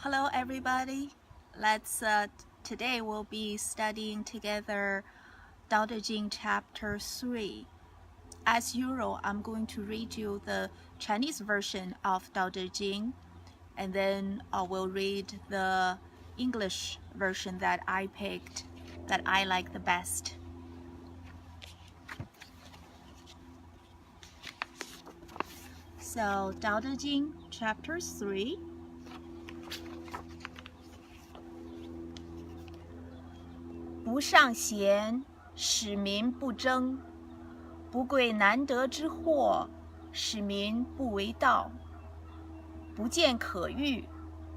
Hello everybody. Today we'll be studying together Tao Te Ching chapter 3. As usual, I'm going to read you the Chinese version of Tao Te Ching, and then I will read the English version that I picked, that I like the best. So Tao Te Ching chapter 3. 不尚贤，使民不争；不贵难得之货，使民不为盗；不见可欲，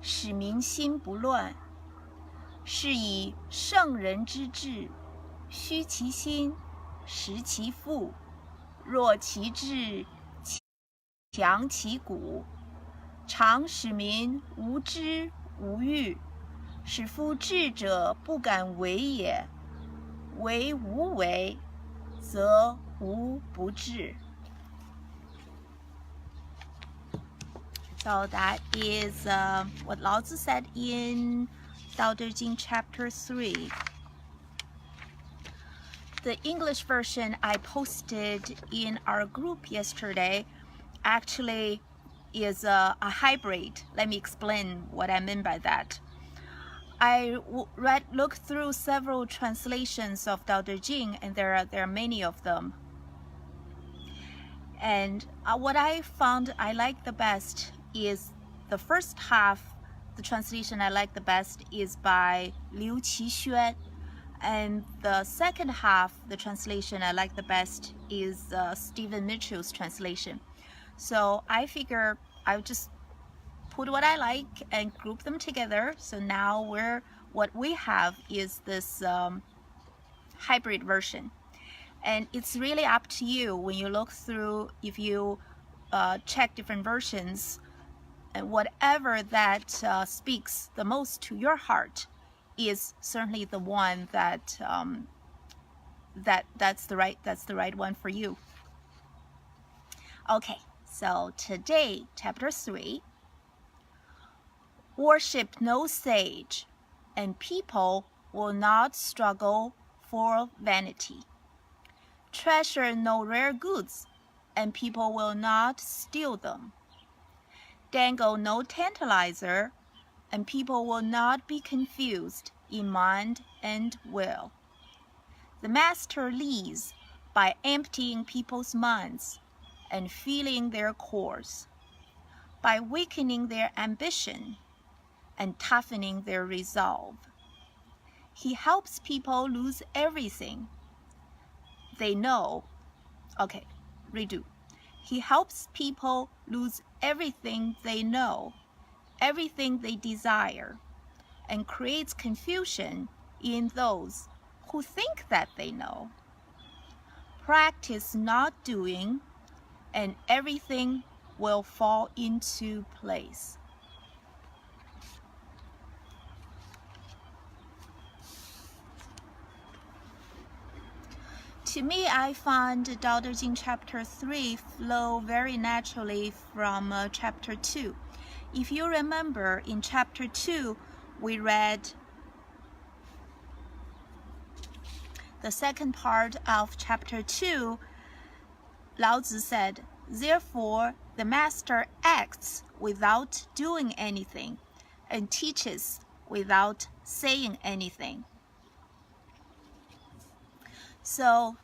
使民心不乱。是以圣人之治，虚其心，实其腹；弱其志，强其骨。常使民无知无欲，使夫智者不敢为也。为无为，则无不治。So that is what Lao Tzu said in Tao Te Ching chapter 3. The English version I posted in our group yesterday actually is a hybrid. Let me explain what I mean by that. I looked through several translations of Tao Te Ching, and there are many of them. And what I found I like the best is the first half. The translation I like the best is by Liu Qixuan, and the second half, the translation I like the best is Stephen Mitchell's translation. So I figure I would just put what I like and group them together. So now what we have is this hybrid version, and it's really up to you when you look through. If you check different versions, and whatever that speaks the most to your heart is certainly the one that's the right one for you. Okay, so today, chapter 3. Worship no sage, and people will not struggle for vanity. Treasure no rare goods, and people will not steal them. Dangle no tantalizer, and people will not be confused in mind and will. The master leads by emptying people's minds and filling their cores, by weakening their ambition and toughening their resolve. He helps people lose everything they know. Okay, redo. He helps people lose everything they know, everything they desire, and creates confusion in those who think that they know. Practice not doing, and everything will fall into place. To me, I find Tao Te Ching chapter 3 flow very naturally from chapter 2. If you remember, in chapter 2, we read the second part of chapter 2. Lao Tzu said, "Therefore, the master acts without doing anything and teaches without saying anything." So,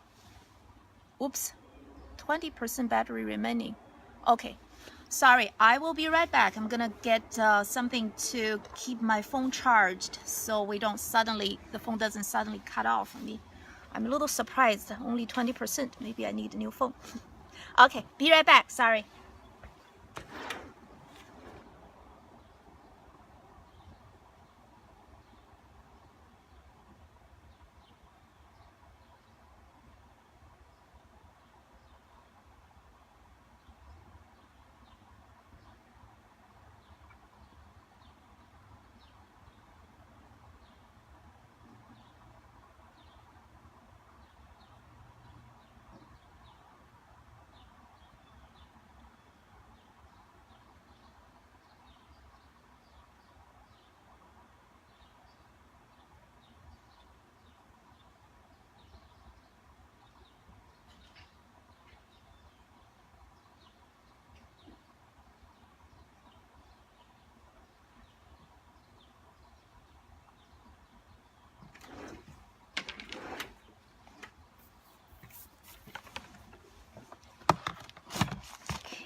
oops, 20% battery remaining. Okay, sorry, I will be right back. I'm gonna get something to keep my phone charged so the phone doesn't suddenly cut off on me. I'm a little surprised, only 20%. Maybe I need a new phone. Okay, be right back, sorry.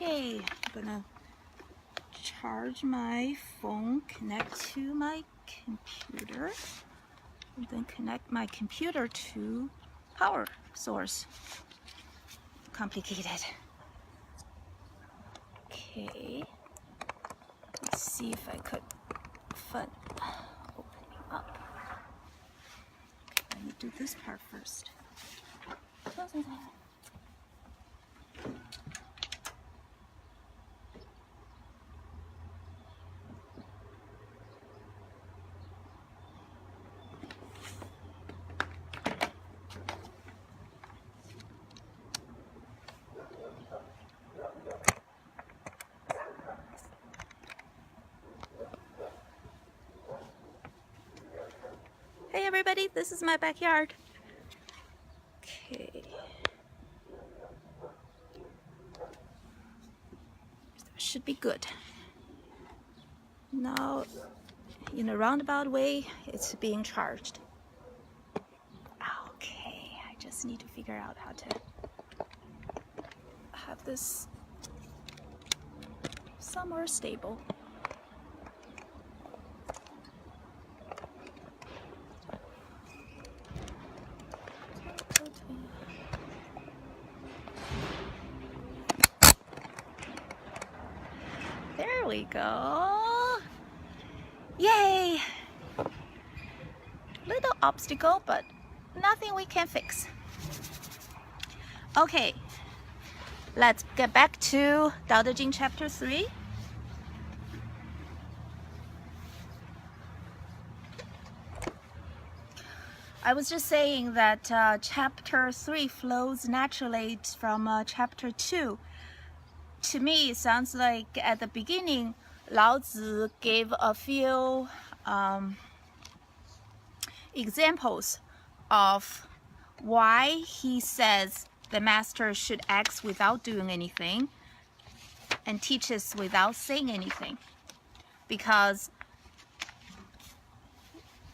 Okay, I'm gonna charge my phone, connect to my computer, and then connect my computer to power source. Complicated. Okay, let's see if I could find opening up. Okay, let me do this part first. Hey everybody, this is my backyard. Okay. That should be good. Now, in a roundabout way, it's being charged. Okay, I just need to figure out how to have this somewhere stable. There we go. Yay! Little obstacle, but nothing we can fix. Okay, let's get back to Tao Te Ching chapter 3. I was just saying that chapter 3 flows naturally from chapter 2. To me, it sounds like at the beginning, Lao Tzu gave a few examples of why he says the master should act without doing anything and teaches without saying anything. Because,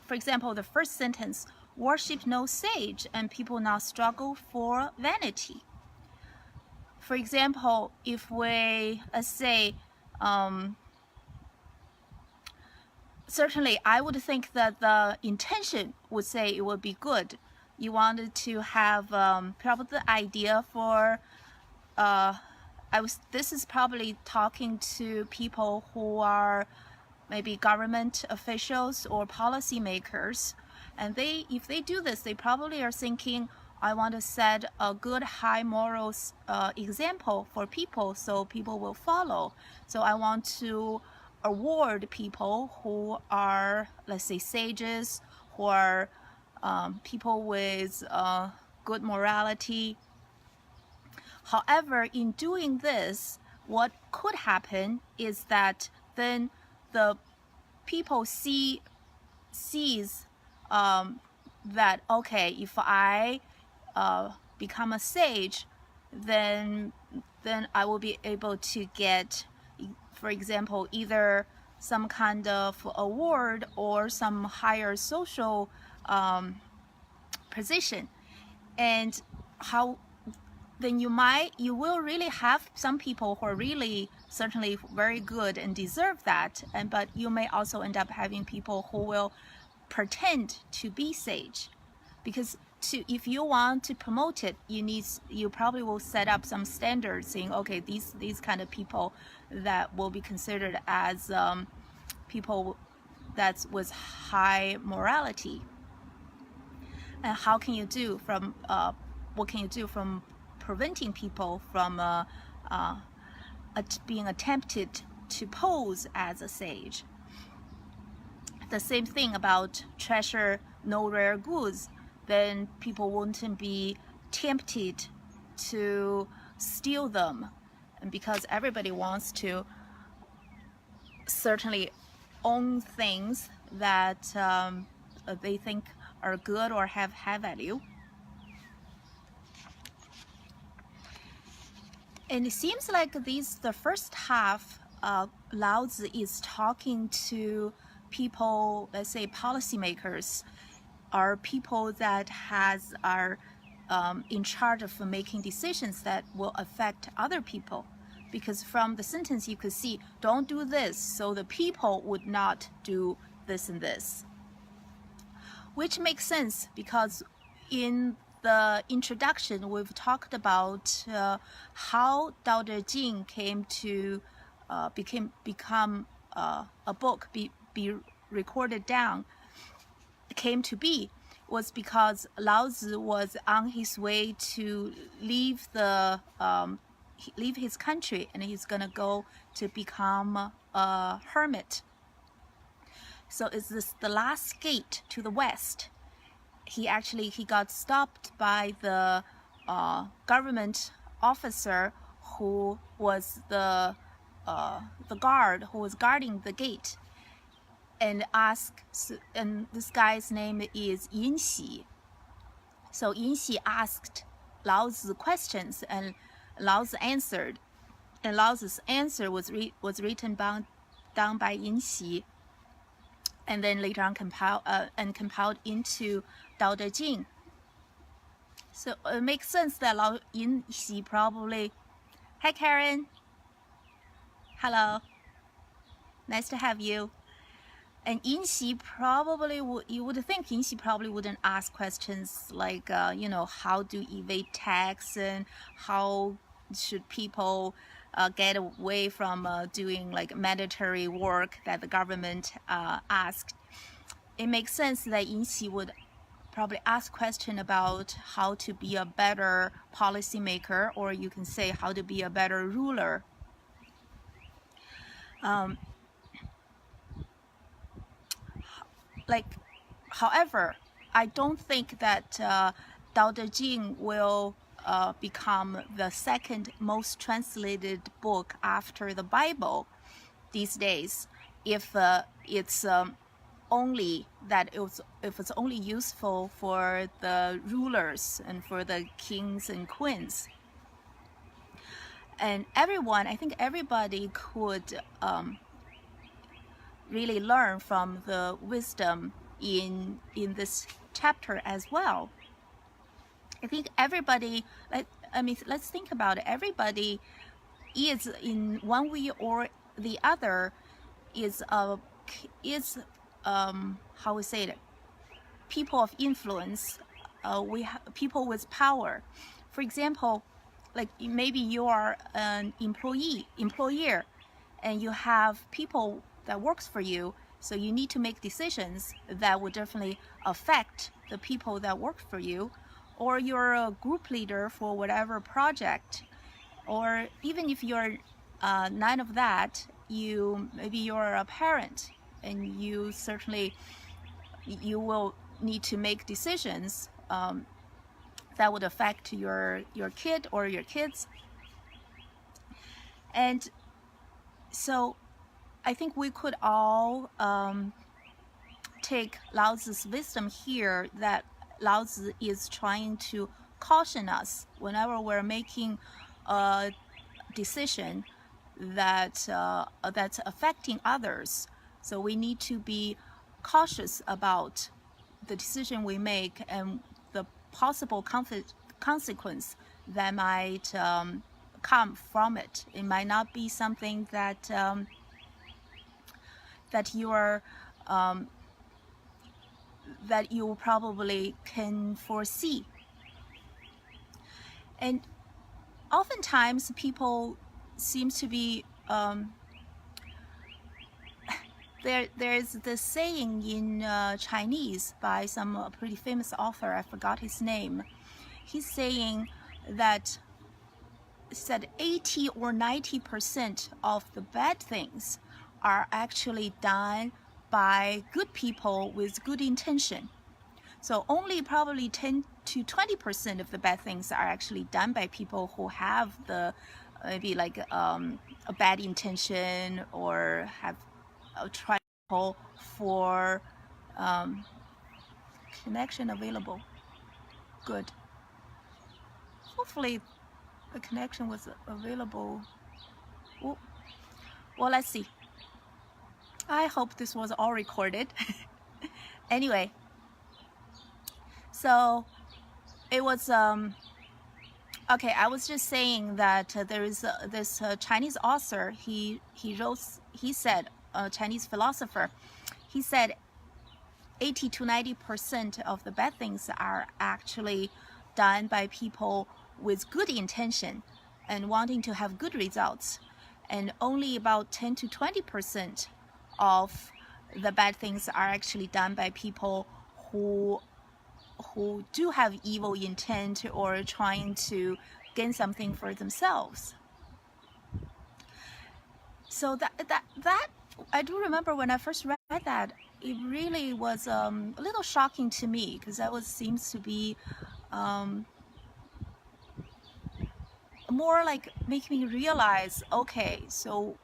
for example, the first sentence, worship no sage and people not struggle for vanity. For example, if we say, certainly I would think that the intention would say it would be good. You wanted to have probably the idea for, this is probably talking to people who are maybe government officials or policymakers. And if they do this, they probably are thinking, I want to set a good high morals example for people so people will follow. So I want to award people who are, let's say, sages, who are people with good morality. However, in doing this, what could happen is that then the people sees that, okay, if I become a sage, then I will be able to get, for example, either some kind of award or some higher social position. And how then you will really have some people who are really certainly very good and deserve that, but you may also end up having people who will pretend to be sage, because if you want to promote it, you probably will set up some standards saying, okay, these kind of people that will be considered as people that's with high morality. And how can you do from what can you do from preventing people from being attempted to pose as a sage? The same thing about treasure no rare goods, then people wouldn't be tempted to steal them. And because everybody wants to certainly own things that they think are good or have high value. And it seems like the first half, Lao Tzu is talking to people, let's say policymakers, are people that are in charge of making decisions that will affect other people. because from the sentence you could see, don't do this, so the people would not do this and this. Which makes sense because in the introduction we've talked about how Dr. Jing came to become a book, be recorded down, came to be, was because Lao Tzu was on his way to leave his country, and he's gonna go to become a hermit. So is this the last gate to the west? He got stopped by the government officer who was the guard who was guarding the gate, and this guy's name is Yin Xi. So Yin Xi asked Lao Tzu questions, and Lao Tzu answered, and Lao Tzu's answer was written down by Yin Xi, and then later on compiled into Dao De Jing. So it makes sense that Yin Xi probably, hi Karen, hello, nice to have you. And Yin Xi probably you would think Yin Xi probably wouldn't ask questions like how to evade tax and how should people get away from doing like mandatory work that the government asked. It makes sense that Yin Xi would probably ask question about how to be a better policymaker, or you can say how to be a better ruler. However, I don't think that Dao De Jing will become the second most translated book after the Bible these days, if it's only useful for the rulers and for the kings and queens. And I think everybody could really learn from the wisdom in this chapter as well. I think everybody, let's think about it. Everybody is in one way or the other is how we say it, people of influence. We have people with power. For example, like maybe you are an employer, and you have people that works for you, so you need to make decisions that will definitely affect the people that work for you. Or you're a group leader for whatever project, or even if you're none of that, maybe you're a parent, and you will need to make decisions that would affect your kid or your kids. And so I think we could all take Lao Tzu's wisdom here, that Lao Tzu is trying to caution us whenever we're making a decision that's affecting others. So we need to be cautious about the decision we make and the possible consequence that might come from it. It might not be something that you probably can foresee. And oftentimes people seems to be there's this saying in Chinese by some pretty famous author, I forgot his name. He's saying that 80 or 90% of the bad things are actually done by good people with good intention. So only probably 10 to 20% of the bad things are actually done by people who have maybe like a bad intention, or have tried for connection available. Good. Hopefully the connection was available. Ooh. Well, let's see. I hope this was all recorded. Anyway, so it was Okay, I was just saying that there is this Chinese author. He said, a Chinese philosopher, he said 80 to 90% of the bad things are actually done by people with good intention and wanting to have good results, and only about 10 to 20% of the bad things are actually done by people who do have evil intent or trying to gain something for themselves. So that I do remember when I first read that, it really was a little shocking to me, because that seems to be more like making me realize, okay, so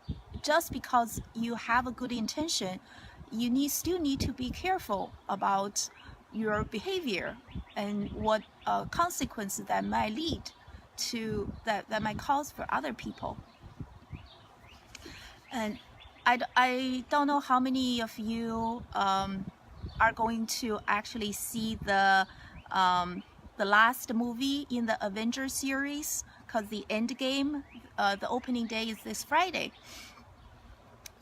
just because you have a good intention, you still need to be careful about your behavior and what consequences that might lead to, that might cause for other people. And I don't know how many of you are going to actually see the last movie in the Avengers series, because the end game, the opening day is this Friday.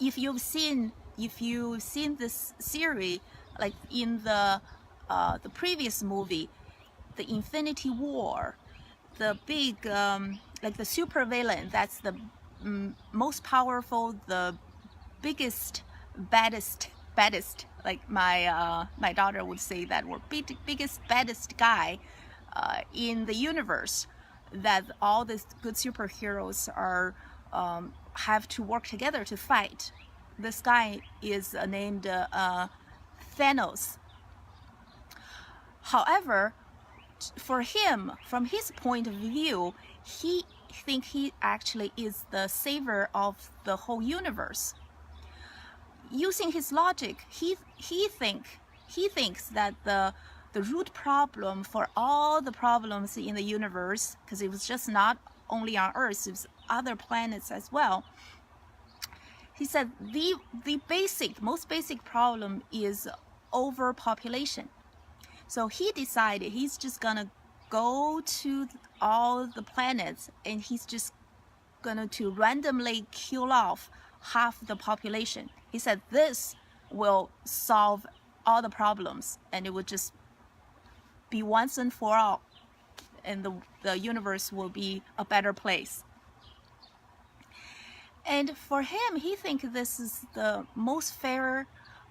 If you've seen this series, like in the previous movie, the Infinity War, the big like the super villain, that's the most powerful, the biggest, baddest, like my daughter would say, that were biggest, baddest guy in the universe, that all these good superheroes are have to work together to fight. This guy is named Thanos. However, for him, from his point of view, he actually is the savior of the whole universe. Using his logic, he thinks that the root problem for all the problems in the universe, because it was just not only on Earth, it was other planets as well. He said the most basic problem is overpopulation. So he decided he's just gonna go to all the planets, and he's just gonna to randomly kill off half the population. He said this will solve all the problems, and it would just be once and for all, and the universe will be a better place. And for him, he thinks this is the most fair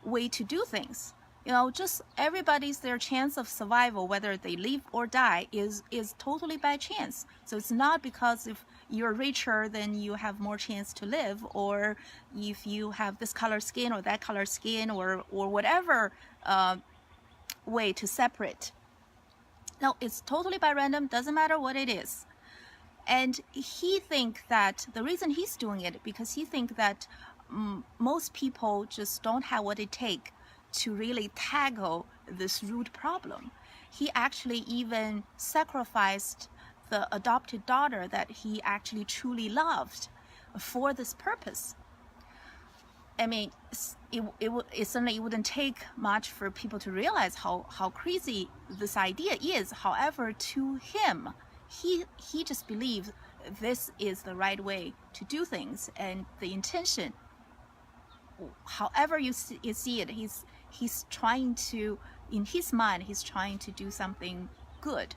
way to do things. You know, just everybody's, their chance of survival, whether they live or die, is totally by chance. So it's not because if you're richer, then you have more chance to live, or if you have this color skin or that color skin, or whatever way to separate. No, it's totally by random, doesn't matter what it is. And he thinks that the reason he's doing it, because he thinks that most people just don't have what it takes to really tackle this root problem. He actually even sacrificed the adopted daughter that he actually truly loved for this purpose. I mean, it certainly wouldn't take much for people to realize how crazy this idea is. However, to him, he just believes this is the right way to do things, and the intention, however you see it, he's trying to, in his mind, he's trying to do something good.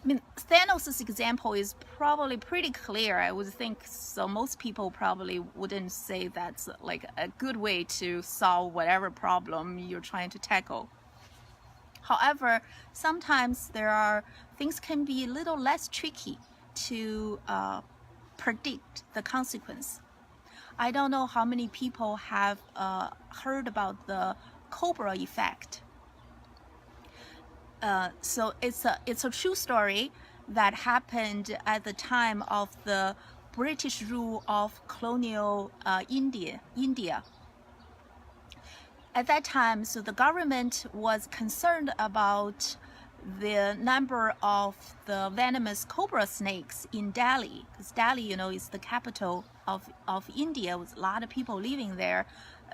I mean, Thanos' example is probably pretty clear, I would think. So most people probably wouldn't say that's like a good way to solve whatever problem you're trying to tackle. However, sometimes things can be a little less tricky to predict the consequence. I don't know how many people have heard about the cobra effect. So it's a true story that happened at the time of the British rule of colonial India. At that time, so the government was concerned about the number of the venomous cobra snakes in Delhi, because Delhi, you know, is the capital of India, with a lot of people living there.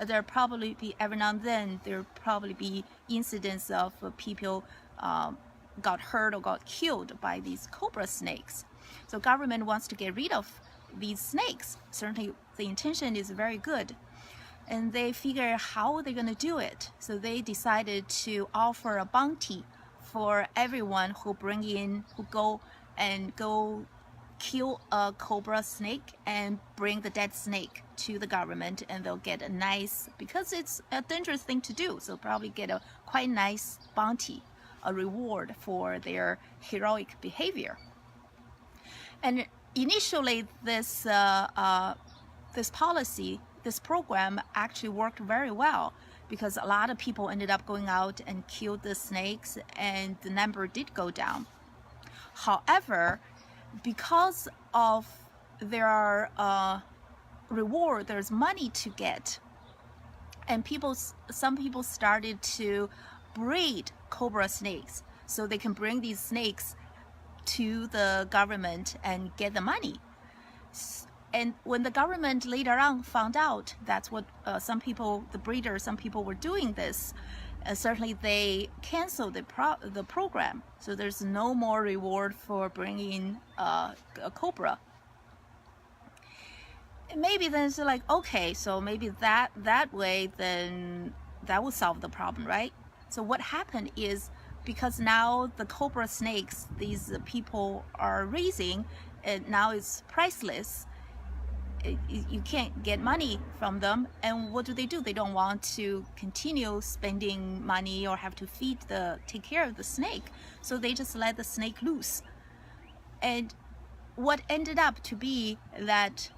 There probably be, every now and then, there probably be incidents of people got hurt or got killed by these cobra snakes. So government wants to get rid of these snakes. Certainly the intention is very good. And they figure how they're going to do it. So they decided to offer a bounty for everyone who go kill a cobra snake and bring the dead snake to the government, and they'll get a nice, because it's a dangerous thing to do, so probably get a quite nice bounty, a reward for their heroic behavior. And initially this policy, this program actually worked very well, because a lot of people ended up going out and killed the snakes, and the number did go down. However, because of their reward, there's money to get, and some people started to breed cobra snakes so they can bring these snakes to the government and get the money. And when the government later on found out that's what some people were doing this, certainly they canceled the program. So there's no more reward for bringing a cobra. Maybe then it's like, okay, so maybe that way, then that will solve the problem, right? So what happened is, because now the cobra snakes these people are raising, now it's priceless. You can't get money from them, and what do? They don't want to continue spending money or have to take care of the snake, so they just let the snake loose. And what ended up to be that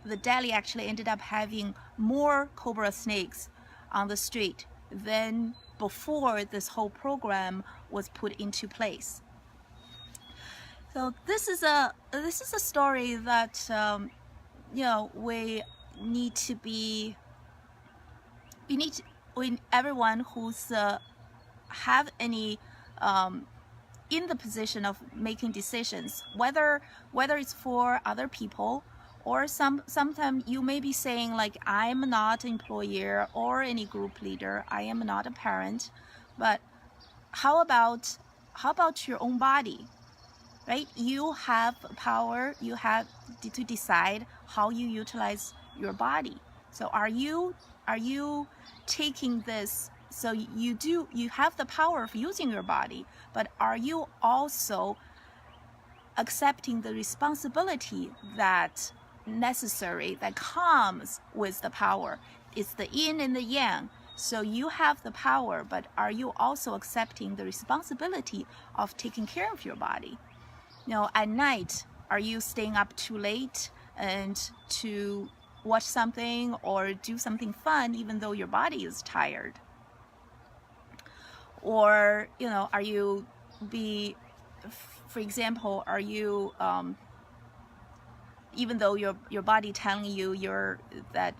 the Delhi actually ended up having more cobra snakes on the street than before this whole program was put into place. So this is a story that we need to be. When everyone who's have any in the position of making decisions, whether it's for other people, or sometimes you may be saying, like, I'm not an employer or any group leader, I am not a parent, but how about your own body, right? You have power, you have to decide how you utilize your body. So are you taking this? So you have the power of using your body, but are you also accepting the responsibility that comes with the power? It's the yin and the yang. So you have the power, but are you also accepting the responsibility of taking care of your body? At night, are you staying up too late and to watch something or do something fun even though your body is tired? Or are you for example, are you even though your body telling you that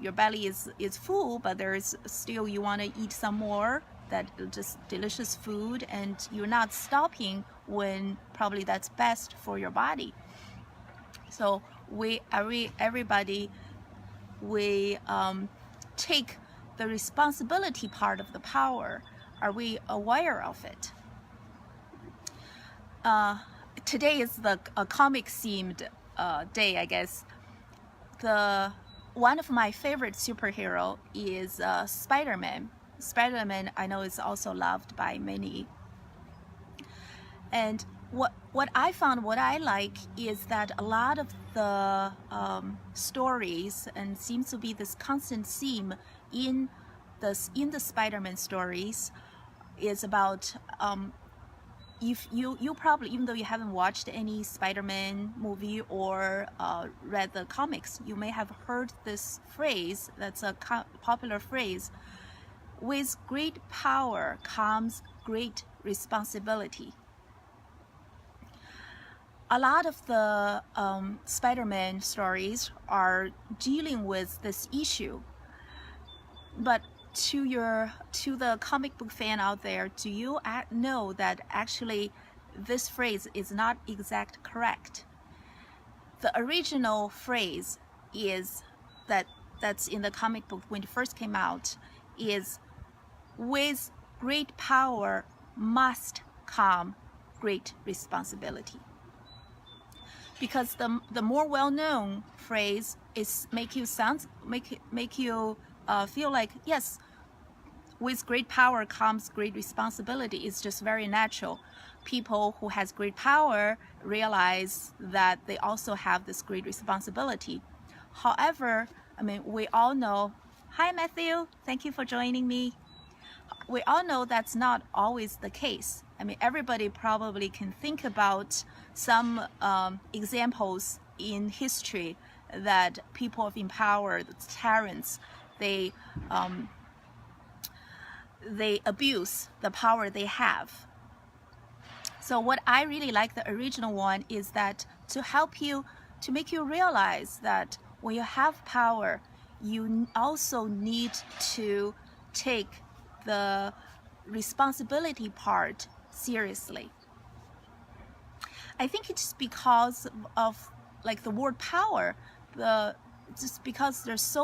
your belly is full, but there's still, you want to eat some more, that just delicious food, and you're not stopping when probably that's best for your body. So everybody take the responsibility part of the power. Are we aware of it? Today is a comic themed day, I guess. One of my favorite superhero is Spider-Man. Spider-Man, I know, is also loved by many. And what I like is that a lot of the stories, and seems to be this constant theme in the Spider-Man stories, is about if you probably, even though you haven't watched any Spider-Man movie or read the comics, you may have heard this phrase. That's a popular phrase: with great power comes great responsibility. A lot of the Spider-Man stories are dealing with this issue. But to the comic book fan out there, do you know that actually this phrase is not exact correct? The original phrase is that's in the comic book when it first came out is: with great power must come great responsibility. Because the more well-known phrase is make you feel like, yes, with great power comes great responsibility. It's just very natural. People who has great power realize that they also have this great responsibility. However, I mean, we all know, hi Matthew, thank you for joining me. We all know that's not always the case. I mean, everybody probably can think about some examples in history that people in power, the tyrants, they abuse the power they have. So what I really like the original one is that to help you, to make you realize that when you have power, you also need to take the responsibility part seriously. I think it's because of like the word power, just because there's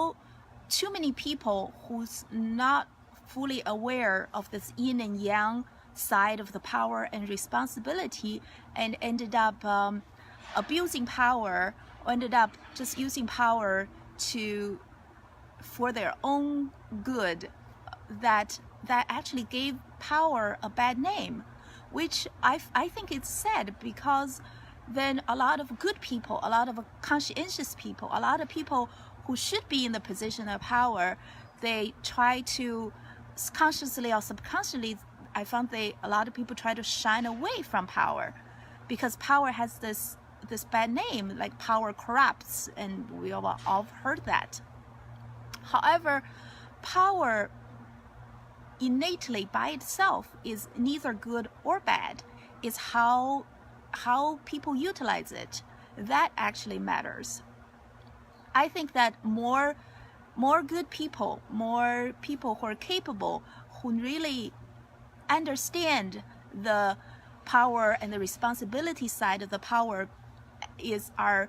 too many people who's not fully aware of this yin and yang side of the power and responsibility, and ended up abusing power, or ended up just using power for their own good, that actually gave power a bad name, which I think it's sad, because then a lot of good people, a lot of conscientious people, a lot of people who should be in the position of power, they try to consciously or subconsciously, I found a lot of people try to shine away from power, because power has this bad name, like power corrupts, and we all heard that. However, power innately by itself is neither good or bad. It's how people utilize it that actually matters. I think that more good people, more people who are capable, who really understand the power and the responsibility side of the power, are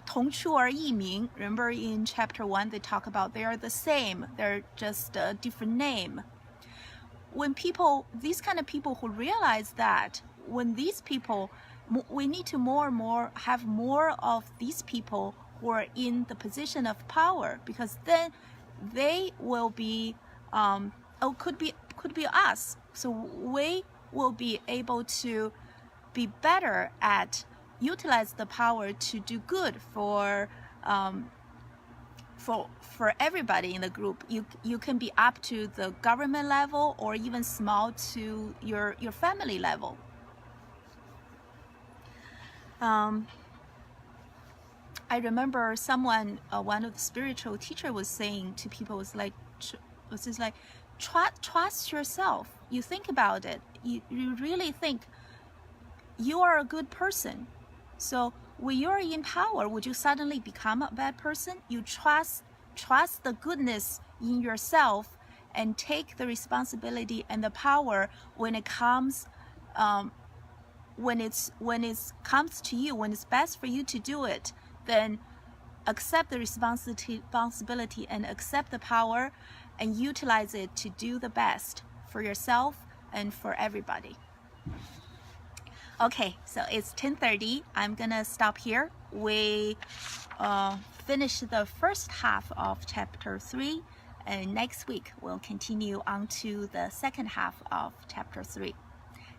同出而异名. Remember in chapter 1 they talk about they are the same, they're just a different name. When these kind of people who realize that, when these people, we need to more and more have more of these people who are in the position of power, because then they will be could be us, so we will be able to be better at utilize the power to do good for everybody in the group. You can be up to the government level, or even small to your family level. I remember one of the spiritual teacher was saying to people, was just like trust yourself. You think about it. You really think you are a good person. So when you're in power, would you suddenly become a bad person? You trust the goodness in yourself, and take the responsibility and the power when it comes comes to you, when it's best for you to do it. Then accept the responsibility and accept the power, and utilize it to do the best for yourself and for everybody. Okay, so it's 10:30. I'm gonna stop here. We finished the first half of chapter 3, and next week we'll continue on to the second half of chapter 3.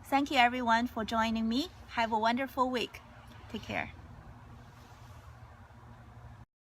Thank you everyone for joining me. Have a wonderful week. Take care.